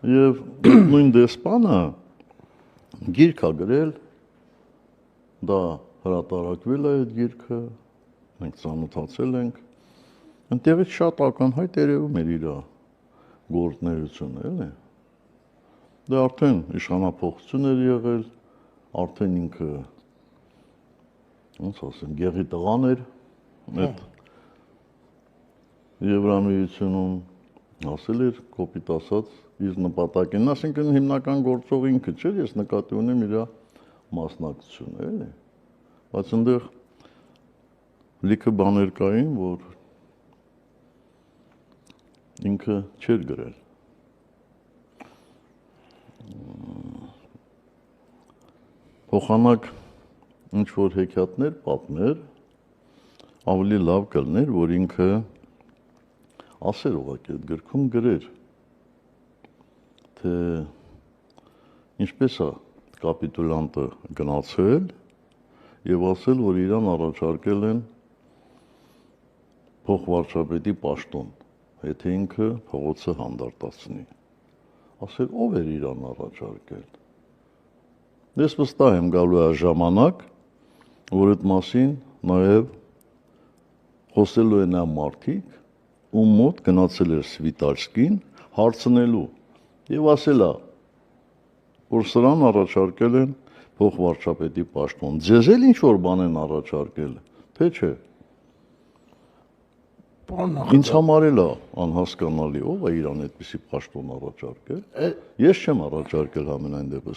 Եվ նույն դեսպանը գիրք է գրել, դա հրատարակվել է այդ գիրքը, մենք ծանոթացել ենք, այնտեղից շատ ակնհայտ երևում էր իր գործունեությունը, էլի։ Դե արդեն իշխանափոխություն էր եղել, արդեն ինքը, ոնց ասեմ, գեղի տղան էր, այդ Եվրամիությունում ասել էր, կոպիտ ասած, իր նպատակին, այսինքն հիմնական գործող ինքը չէր, ես նկատի ունեմ իր մասնակցությունը, էլի։ Բայց այնտեղ լիքը բաներ կային, որ ինքը չէր գրել։ Փոխանակ ինչ-որ հեքիաթներ պատմեր, ավելի լավ կլներ, որ ինքը ասեր ուղղակի այդ գրքում գրեր, թե ինչպես է կապիտուլյանտը գնացել եւ ասել, որ իրան առաջարկել են փոխվարչապետի պաշտոն, եթե ինքը փողոցը հանդարտացնի։ Ասել, ով էր իրան առաջարկել։ Ես վստահ եմ գալու է ժամանակ, որ այդ մասին նաեւ խոսելու են այն մարդիկ, ում մոտ գնացել էր Սվիտարսկին հարցնելու եւ ասել է, որ սրան առաջարկել են փոխվարչապետի պաշտոն։ Ձեզ էլ ինչ-որ բան են առաջարկել, թե չէ։ Ինձ համար էլ է անհասկանալի, ով է իրան այդպիսի պաշտոն առաջարկել։ Ես չեմ առաջարկել համենայն դեպս։